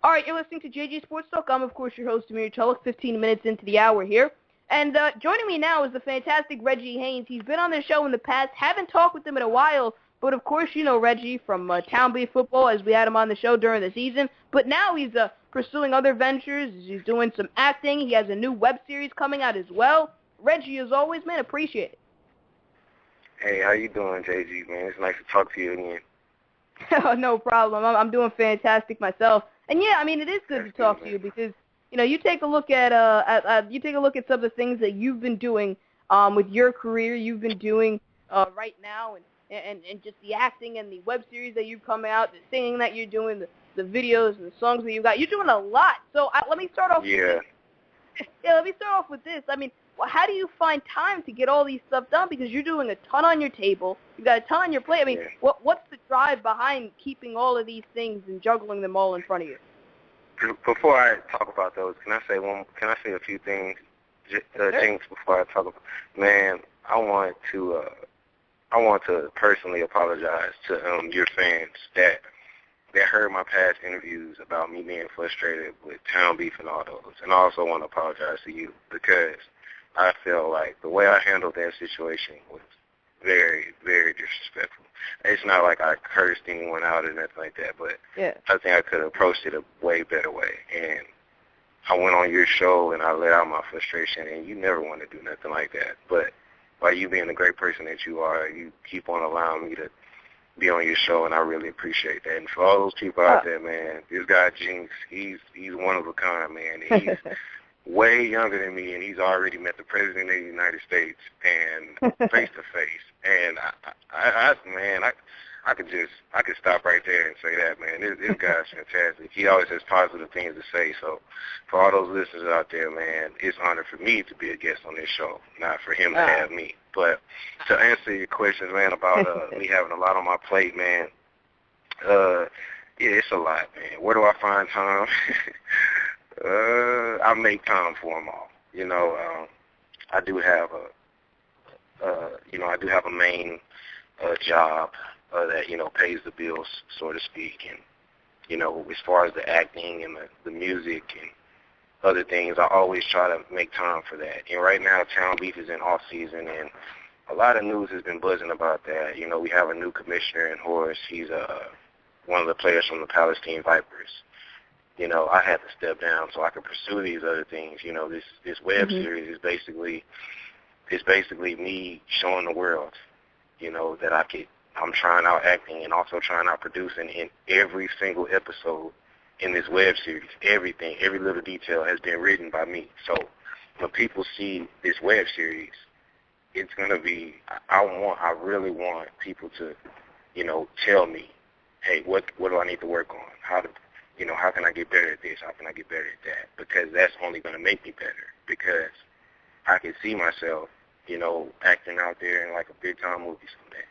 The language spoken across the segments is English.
All right, you're listening to JG Sports Talk. I'm, of course, your host, Amir Tulloch, 15 minutes into the hour here. And joining me now is the fantastic Reggie Haynes. He's been on the show in the past. Haven't talked with him in a while, but, of course, you know Reggie from Town Beat Football, as we had him on the show during the season. But now he's pursuing other ventures. He's doing some acting. He has a new web series coming out as well. Reggie, as always, man, appreciate it. Hey, how you doing, JG, man? It's nice to talk to you again. No problem. I'm doing fantastic myself. And yeah, I mean, it is good to talk to you because, you know, you take a look at some of the things that you've been doing with your career. You've been doing right now, and just the acting and the web series that you've come out, the singing that you're doing, the videos and the songs that you've got. You're doing a lot. So let me start off. Yeah. Let me start off with this. I mean, how do you find time to get all these stuff done? Because you're doing a ton on your table. You've got a ton on your plate. I mean, what's the drive behind keeping all of these things and juggling them all in front of you? Before I talk about those, can I say a few things, Jinx, before I talk about? Man, I want to personally apologize to your fans that heard my past interviews about me being frustrated with Town Beef and all those. And I also want to apologize to you because I feel like the way I handled that situation was very, very disrespectful. It's not like I cursed anyone out or nothing like that, but I think I could have approached it a way better way. And I went on your show and I let out my frustration, and you never want to do nothing like that. But by you being the great person that you are, you keep on allowing me to be on your show, and I really appreciate that. And for all those people out there, man, this guy Jinx, he's one of a kind, man. He's way younger than me, and he's already met the President of the United States and face to face. And I could stop right there and say that, man. This guy's fantastic. He always has positive things to say. So for all those listeners out there, man, it's an honor for me to be a guest on this show, not for him to have me. But to answer your questions, man, about me having a lot on my plate, man, yeah, it's a lot, man. Where do I find time? I make time for them all. You know, I do have a main job that, you know, pays the bills, so to speak. And, you know, as far as the acting and the music and other things, I always try to make time for that. And right now, Town Beef is in off season, and a lot of news has been buzzing about that. You know, we have a new commissioner in Horace. He's one of the players from the Palestine Vipers. You know, I had to step down so I could pursue these other things. You know, this web series is basically me showing the world, you know, that I'm trying out acting and also trying out producing in every single episode in this web series. Everything, every little detail has been written by me. So when people see this web series, it's gonna be. I really want people to, you know, tell me, hey, what do I need to work on? How can I get better at this? How can I get better at that? Because that's only going to make me better. Because I can see myself, you know, acting out there in like a big time movie someday.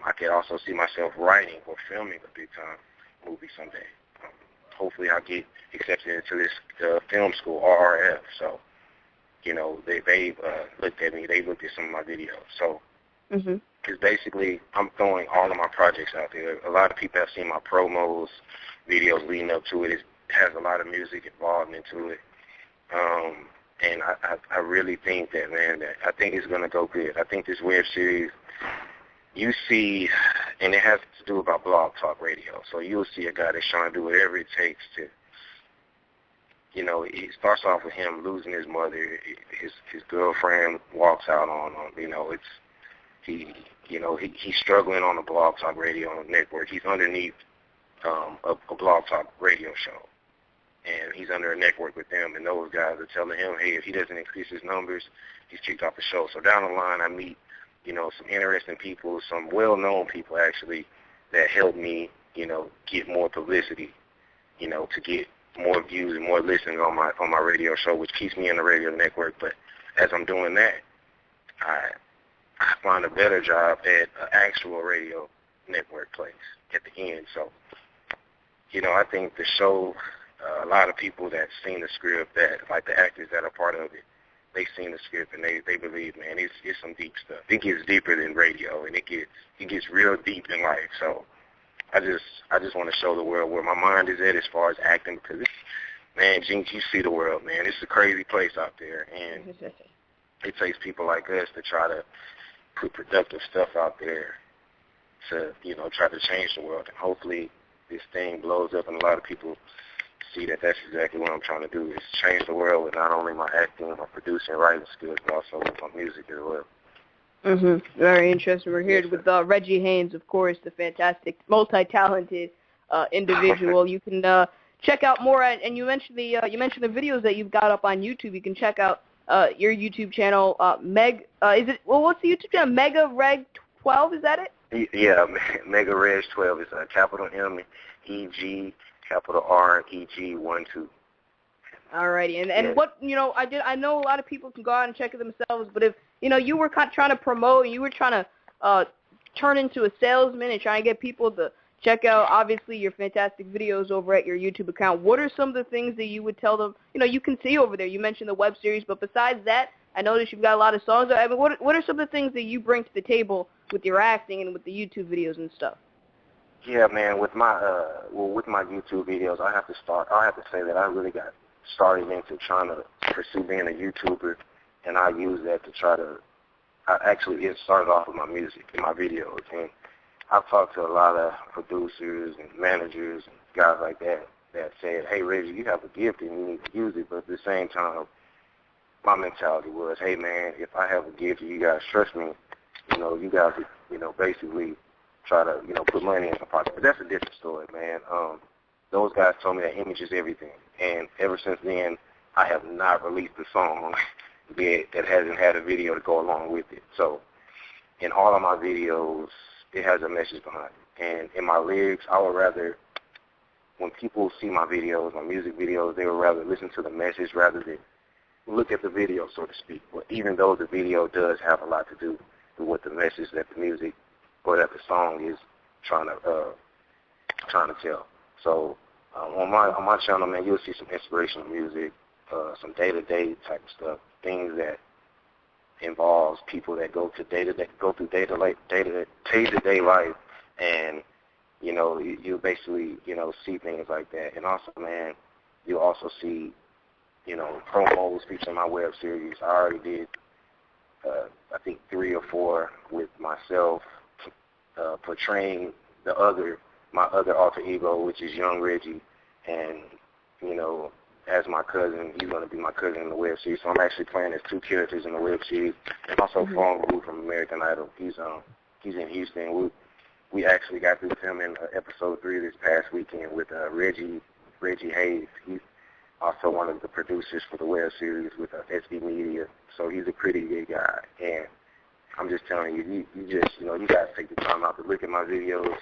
I can also see myself writing or filming a big time movie someday. Hopefully, I'll get accepted into this film school, RRF. So, you know, they've looked at me. They looked at some of my videos. So, because basically, I'm throwing all of my projects out there. A lot of people have seen my promos, videos leading up to it. It has a lot of music involved into it. And I really think that, man, that I think it's going to go good. I think this web series, you see, and it has to do about Blog Talk Radio. So you'll see a guy that's trying to do whatever it takes to, you know, it starts off with him losing his mother. His girlfriend walks out on him. You know, he's struggling on the Blog Talk Radio network. He's underneath a Blog Talk radio show, and he's under a network with them, and those guys are telling him, hey, if he doesn't increase his numbers, he's kicked off the show. So down the line, I meet, you know, some interesting people, some well-known people, actually, that help me, you know, get more publicity, you know, to get more views and more listeners on my radio show, which keeps me in the radio network. But as I'm doing that, I find a better job at an actual radio network place at the end. So, you know, I think the show, a lot of people that seen the script, that like the actors that are part of it, they seen the script and they believe, man, it's some deep stuff. It gets deeper than radio, and it gets real deep in life. So I just want to show the world where my mind is at as far as acting, because it's, man, Jinx, you see the world, man. It's a crazy place out there, and it takes people like us to try to put productive stuff out there to, you know, try to change the world. And hopefully this thing blows up and a lot of people see that that's exactly what I'm trying to do, is change the world with not only my acting, my producing, writing skills, but also with my music as well. Very interesting. We're here with Reggie Haynes, of course, the fantastic, multi-talented individual. You can check out more, and you mentioned the videos that you've got up on YouTube. You can check out your YouTube channel, what's the YouTube channel? Mega Reg 12, is that it? Yeah, Mega Reg 12 is capital M E G capital R E G 12. Alrighty, and what, you know, I know a lot of people can go out and check it themselves, but if, you know, you were trying to promote, you were trying to turn into a salesman and trying to get people to check out, obviously, your fantastic videos over at your YouTube account, what are some of the things that you would tell them, you know, you can see over there? You mentioned the web series, but besides that, I noticed you've got a lot of songs. I mean, what are some of the things that you bring to the table with your acting and with the YouTube videos and stuff? Yeah, man, with my YouTube videos, I have to say that I really got started into trying to pursue being a YouTuber, and I use that to try to, it started off with my music and my videos, and I've talked to a lot of producers and managers and guys like that said, hey, Reggie, you have a gift and you need to use it, but at the same time, my mentality was, hey, man, if I have a gift, you guys trust me, you know, you guys, you know, basically try to, you know, put money in my pocket. But that's a different story, man. Those guys told me that image is everything. And ever since then, I have not released a song that hasn't had a video to go along with it. So in all of my videos, it has a message behind it. And in my lyrics, I would rather, when people see my videos, my music videos, they would rather listen to the message rather than look at the video, so to speak. But even though the video does have a lot to do with what the message that the music or that the song is trying to tell. So on my channel, man, you'll see some inspirational music, some day-to-day type of stuff, things that involves people that go through day-to-day life, and you know, you basically, you know, see things like that. And also, man, you also see, you know, promos featuring my web series. I already did, I think 3 or 4 with myself, portraying my other alter ego, which is Young Reggie, and, you know, as my cousin, he's going to be my cousin in the web series. So I'm actually playing as 2 characters in the web series. And also Fawn Wu from American Idol. He's in Houston. We actually got through filming episode 3 this past weekend with Reggie Haynes. He's also one of the producers for the web series with SB Media. So he's a pretty good guy. And I'm just telling you, you guys take the time out to look at my videos,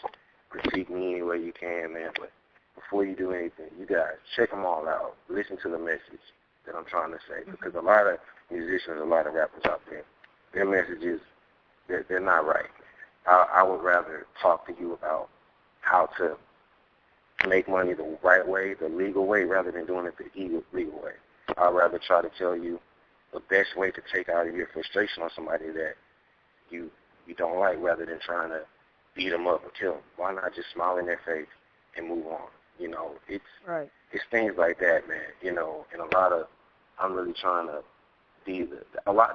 critique me any way you can, man. But before you do anything, you guys check them all out. Listen to the message that I'm trying to say, because a lot of musicians, a lot of rappers out there, their messages, they're not right. I would rather talk to you about how to make money the right way, the legal way, rather than doing it the illegal way. I'd rather try to tell you the best way to take out of your frustration on somebody that you don't like, rather than trying to beat them up or kill them. Why not just smile in their face and move on? You know, it's things like that, man. You know, and I'm really trying to be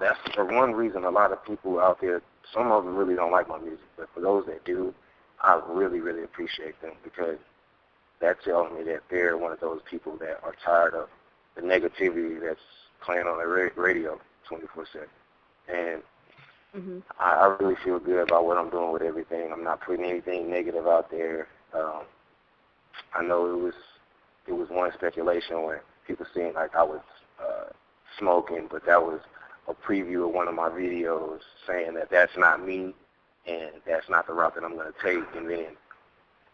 that's for one reason a lot of people out there, some of them really don't like my music, but for those that do, I really, really appreciate them, because that tells me that they're one of those people that are tired of the negativity that's playing on the radio 24/7. And I really feel good about what I'm doing with everything. I'm not putting anything negative out there. I know it was one speculation where people seemed like I was smoking, but that was a preview of one of my videos saying that that's not me and that's not the route that I'm going to take, and then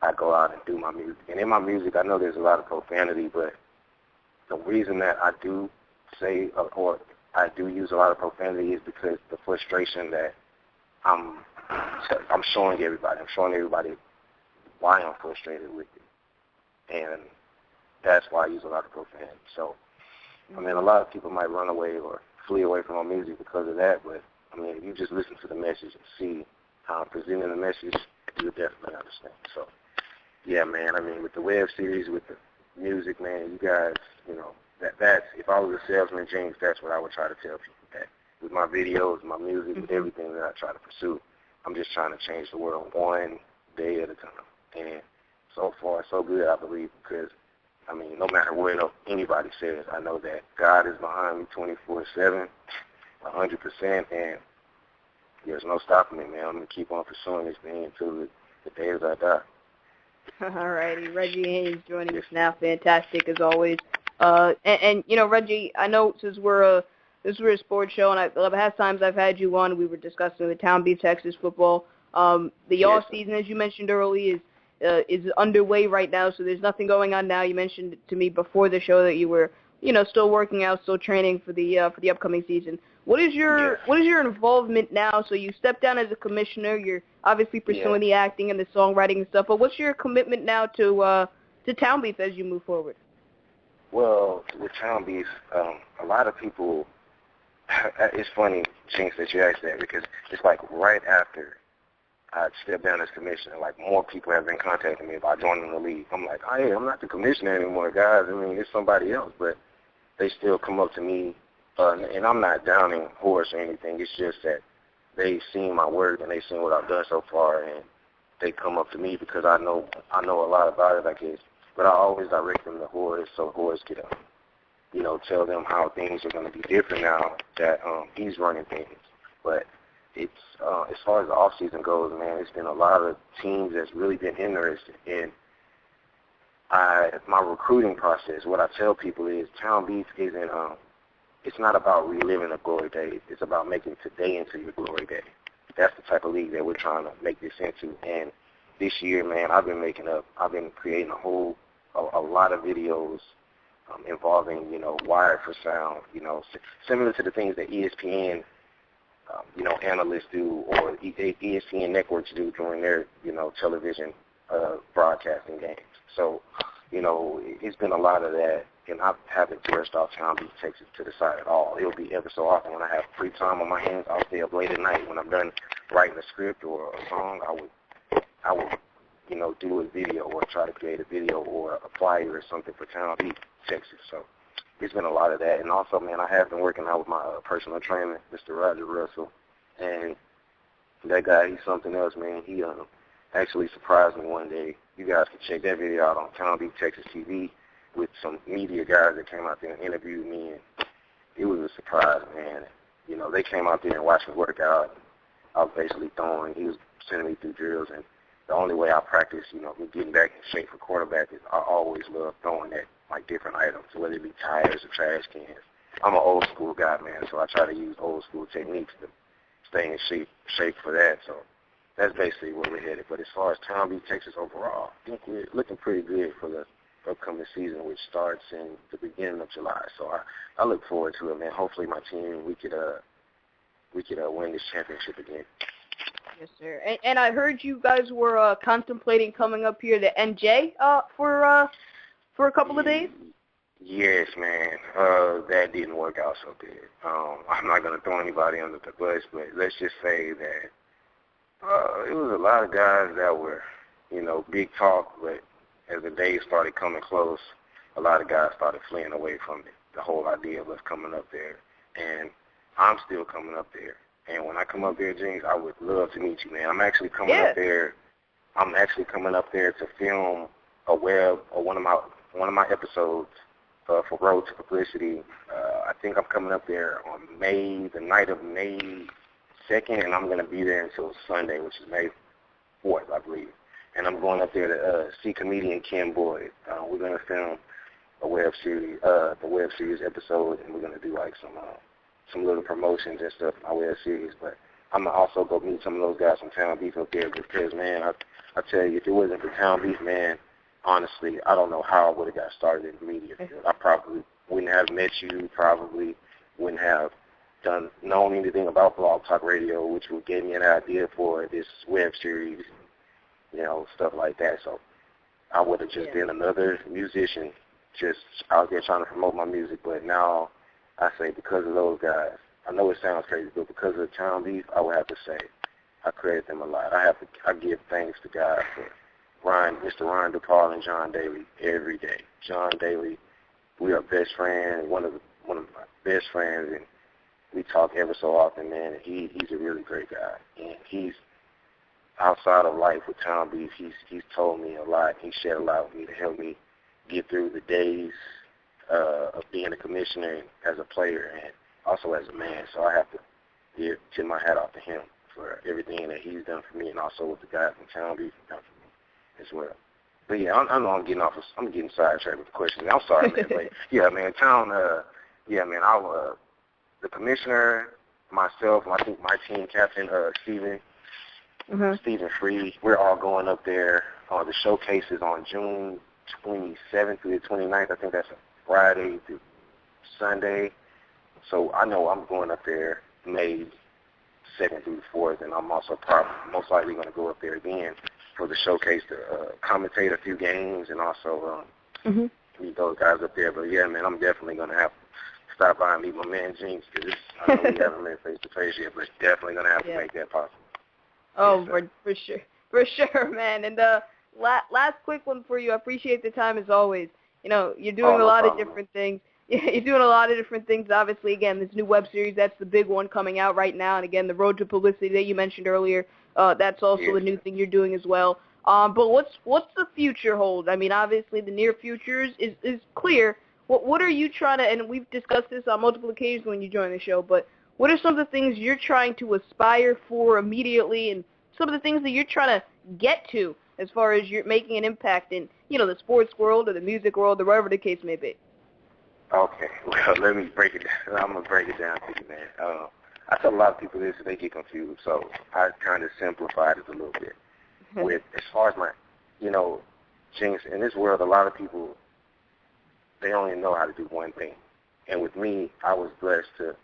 I go out and do my music. And in my music, I know there's a lot of profanity, but the reason that I do say or I do use a lot of profanity is because the frustration that I'm showing everybody. I'm showing everybody why I'm frustrated with it. And that's why I use a lot of profanity. So, I mean, a lot of people might run away or flee away from my music because of that, but, I mean, if you just listen to the message and see how I'm presenting the message, you'll definitely understand. So yeah, man. I mean, with the web series, with the music, man, you guys, that's if I was a salesman, James, that's what I would try to tell people. That with my videos, my music, with everything that I try to pursue, I'm just trying to change the world one day at a time. And so far, so good, I believe, because, I mean, no matter what anybody says, I know that God is behind me 24/7, 100%, and there's no stopping me, man. I'm going to keep on pursuing this thing until the day as I die. All righty. Reggie Haynes joining us now. Fantastic, as always. Reggie, I know since we're a sports show, and the past times I've had you on, we were discussing the Town Beef Texas football. The off season, as you mentioned earlier, is underway right now, so there's nothing going on now. You mentioned to me before the show that you were, still working out, still training for the upcoming season. What is your involvement now? So you stepped down as a commissioner. You're obviously pursuing the acting and the songwriting and stuff. But what's your commitment now to Town Beef as you move forward? Well, with Town Beef, a lot of people. It's funny, Jinx, that you asked that, because it's like right after I stepped down as commissioner, like more people have been contacting me about joining the league. I'm like, hey, I'm not the commissioner anymore, guys. I mean, it's somebody else, but they still come up to me. And I'm not downing Horace or anything. It's just that they've seen my work and they've seen what I've done so far, and they come up to me because I know a lot about it, I guess. But I always direct them to Horace so Horace could, tell them how things are going to be different now that he's running things. But it's as far as the off season goes, man, it's been a lot of teams that's really been interested in my recruiting process. What I tell people is Town Beef isn't. It's not about reliving a glory day. It's about making today into your glory day. That's the type of league that we're trying to make this into. And this year, man, I've been creating a lot of videos involving, Wired for Sound, similar to the things that ESPN, analysts do or ESPN networks do during their, television broadcasting games. So, it's been a lot of that. And I haven't brushed off Town Beef, Texas to the side at all. It'll be ever so often when I have free time on my hands. I'll stay up late at night when I'm done writing a script or a song. I would, do a video or try to create a video or a flyer or something for Town Beef, Texas. So it's been a lot of that. And also, man, I have been working out with my personal trainer, Mr. Roger Russell, and that guy, he's something else, man. He actually surprised me one day. You guys can check that video out on Town Beef, Texas TV. With some media guys that came out there and interviewed me, and it was a surprise, man. They came out there and watched me work out. I was basically throwing. He was sending me through drills, and the only way I practice, me getting back in shape for quarterback is I always love throwing at, like, different items, whether it be tires or trash cans. I'm an old school guy, man, so I try to use old school techniques to stay in shape for that. So that's basically where we're headed. But as far as Town Beef, Texas overall, I think we're looking pretty good for the upcoming season, which starts in the beginning of July. So I look forward to it, man. Hopefully my team, we could win this championship again. Yes, sir. And I heard you guys were contemplating coming up here to NJ for a couple of days. Yes, man. That didn't work out so good. I'm not going to throw anybody under the bus, but let's just say that it was a lot of guys that were, big talk, but as the days started coming close, a lot of guys started fleeing away from it, the whole idea of us coming up there. And I'm still coming up there. And when I come up there, James, I would love to meet you, man. I'm actually coming up there. I'm actually coming up there to film one of my episodes for Road to Publicity. I think I'm coming up there on the night of May 2nd, and I'm going to be there until Sunday, which is May 4th, I believe. And I'm going up there to see comedian Ken Boyd. We're going to film the web series episode, and we're going to do like some little promotions and stuff in my web series. But I'm going to also go meet some of those guys from Town Beef up there because, man, I tell you, if it wasn't for Town Beef, man, honestly, I don't know how I would have got started in the media field. I probably wouldn't have met you, probably wouldn't have known anything about Blog Talk Radio, which would give me an idea for this web series, stuff like that. So I would have just been another musician just out there trying to promote my music. But now I say because of those guys, I know it sounds crazy, but because of Town Beef, I would have to say I credit them a lot. I give thanks to God for Mr. Ron DePaul and John Daly every day. John Daly, we are best friends, one of my best friends, and we talk ever so often, man. He's a really great guy, and he's outside of life with Tom Beef. He's told me a lot. He shared a lot with me to help me get through the days of being a commissioner and as a player and also as a man. So I have to tip my hat off to him for everything that he's done for me, and also what the guys from Town Beef have done for me as well. But yeah, I know I'm getting sidetracked with the questions. I'm sorry, man. But yeah, man, the commissioner, myself, and I think my team captain, Stephen Free, we're all going up there. The showcase is on June 27th through the 29th. I think that's a Friday through Sunday. So I know I'm going up there May 2nd through the 4th, and I'm also most likely going to go up there again for the showcase to commentate a few games and also meet those guys up there. But yeah, man, I'm definitely going to have to stop by and meet my man Jinx, because I know we haven't met face to face yet, but definitely going to have to make that possible. Oh, yes, for sure, man. And last quick one for you. I appreciate the time as always. You know, you're doing a lot of different things. Yeah, you're doing a lot of different things. Obviously, again, this new web series, that's the big one coming out right now. And again, the Road to Publicity that you mentioned earlier, that's also the new thing you're doing as well. But what's the future hold? I mean, obviously, the near future is clear. What are you trying to, and we've discussed this on multiple occasions when you join the show, but what are some of the things you're trying to aspire for immediately, and some of the things that you're trying to get to as far as you're making an impact in, you know, the sports world or the music world or wherever the case may be? Okay, well, let me break it down. I'm going to break it down to you, man. I tell a lot of people this and they get confused, so I kind of simplified it a little bit. With as far as my, Jinx, in this world, a lot of people, they only know how to do one thing. And with me, I was blessed to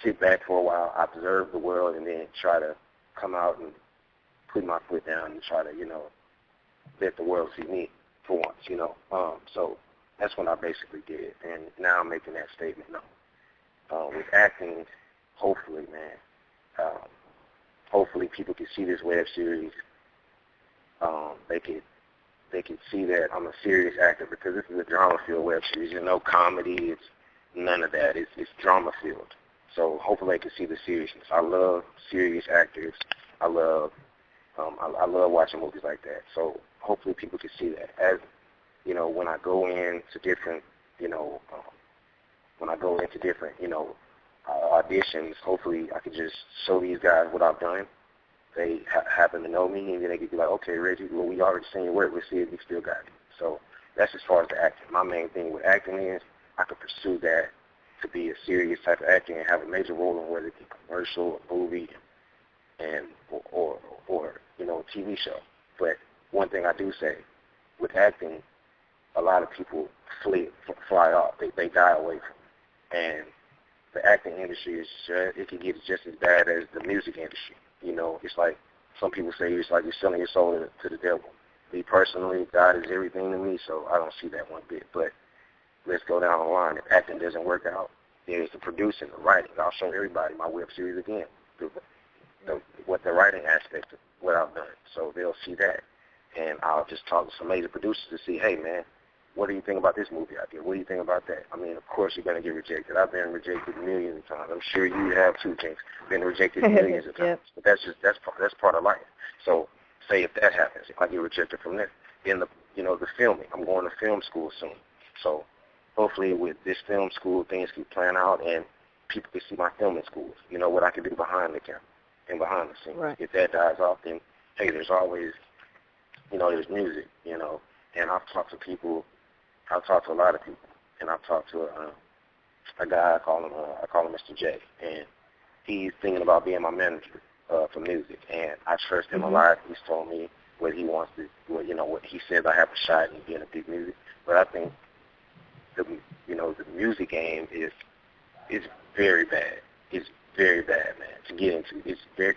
sit back for a while, observe the world, and then try to come out and put my foot down and try to, let the world see me for once, So that's what I basically did, and now I'm making that statement. With acting, hopefully, man, hopefully people can see this web series. They can see that I'm a serious actor, because this is a drama-filled web series. There's no comedy. It's none of that. It's drama-filled. So hopefully they can see the seriousness. I love serious actors. I love watching movies like that. So hopefully people can see that. As when I go into different, auditions, hopefully I can just show these guys what I've done. They happen to know me, and then they can be like, okay, Reggie, well, we already seen your work. Let's see if we still got it. So that's as far as the acting. My main thing with acting is I could pursue that to be a serious type of acting and have a major role in whether it be commercial, a movie, and or a TV show. But one thing I do say, with acting, a lot of people fly off. They die away from it. And the acting industry it can get just as bad as the music industry. It's like some people say it's like you're selling your soul to the devil. Me personally, God is everything to me, so I don't see that one bit. But let's go down the line. If acting doesn't work out, there's the producing, the writing. I'll show everybody my web series again, what the writing aspect of what I've done. So they'll see that. And I'll just talk to some major producers to see, hey, man, what do you think about this movie I did? What do you think about that? I mean, of course you're going to get rejected. I've been rejected millions of times. I'm sure you have too, Jinx. Been rejected millions of times. But that's part of life. So say if that happens, if I get rejected from that, then the filming. I'm going to film school soon. So hopefully with this film school, things keep playing out and people can see my filming schools. What I can do behind the camera and behind the scenes. Right. If that dies off, then hey, there's always there's music. And I've talked to people. I've talked to a lot of people, and I've talked to a guy. I call him Mr. J, and he's thinking about being my manager for music. And I trust him a lot. He's told me what he wants to, what he says I have a shot in being a big music. But I think the music game is very bad. It's very bad, man, to get into. It's very.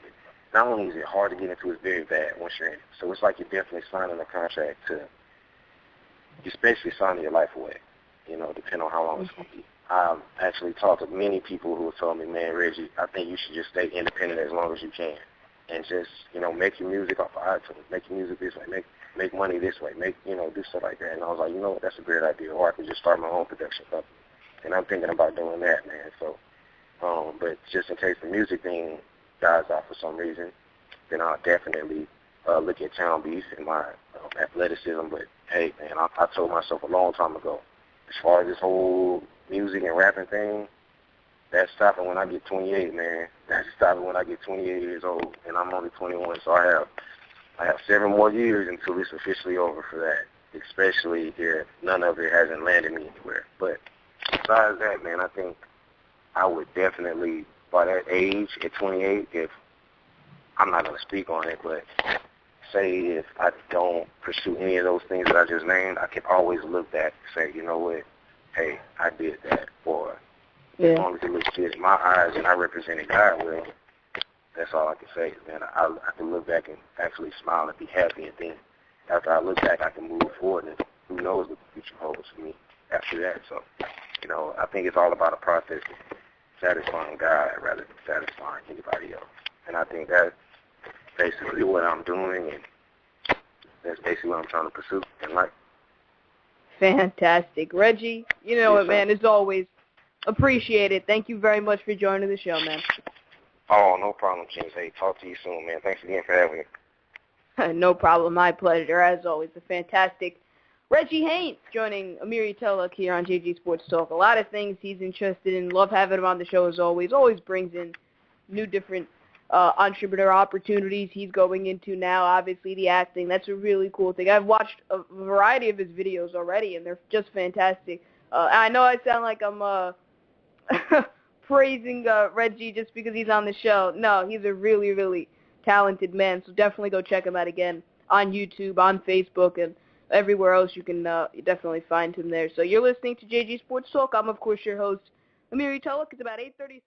Not only is it hard to get into, it's very bad once you're in it. So it's like you're definitely signing a contract to. You're basically signing your life away, depending on how long it's going to be. I've actually talked to many people who have told me, man, Reggie, I think you should just stay independent as long as you can. And just, make your music off of iTunes, make your music this way, make money this way, do stuff like that. And I was like, you know what, that's a great idea. Or I could just start my own production company. And I'm thinking about doing that, man. So, but just in case the music thing dies off for some reason, then I'll definitely look at Town Beast and my athleticism. But, hey, man, I told myself a long time ago, as far as this whole music and rapping thing, that's stopping when I get 28, man. That's stopping when I get 28 years old, and I'm only 21, so I have 7 more years until it's officially over for that, especially if none of it hasn't landed me anywhere. But besides that, man, I think I would definitely, by that age, at 28, if I'm not going to speak on it, but say if I don't pursue any of those things that I just named, I can always look back and say, you know what, hey, I did that. Or as long as it looks good in my eyes and I represented God well, that's all I can say, man. I can look back and actually smile and be happy and think after I look back I can move forward, and who knows what the future holds for me after that. So, I think it's all about a process of satisfying God rather than satisfying anybody else. And I think that's basically what I'm doing, and that's basically what I'm trying to pursue in life. Fantastic. Reggie, you know what, man, as always, appreciate it. Thank you very much for joining the show, man. Oh, no problem, James. Hey, talk to you soon, man. Thanks again for having me. No problem. My pleasure. As always, the fantastic Reggie Haynes joining Amiri Tulloch here on JG Sports Talk. A lot of things he's interested in. Love having him on the show as always. Always brings in new different entrepreneur opportunities he's going into now. Obviously, the acting. That's a really cool thing. I've watched a variety of his videos already, and they're just fantastic. I know I sound like I'm praising Reggie just because he's on the show. No, he's a really, really talented man, so definitely go check him out again on YouTube, on Facebook, and everywhere else you can definitely find him there. So you're listening to JG Sports Talk. I'm, of course, your host, Amiri Tulloch. It's about 8:37.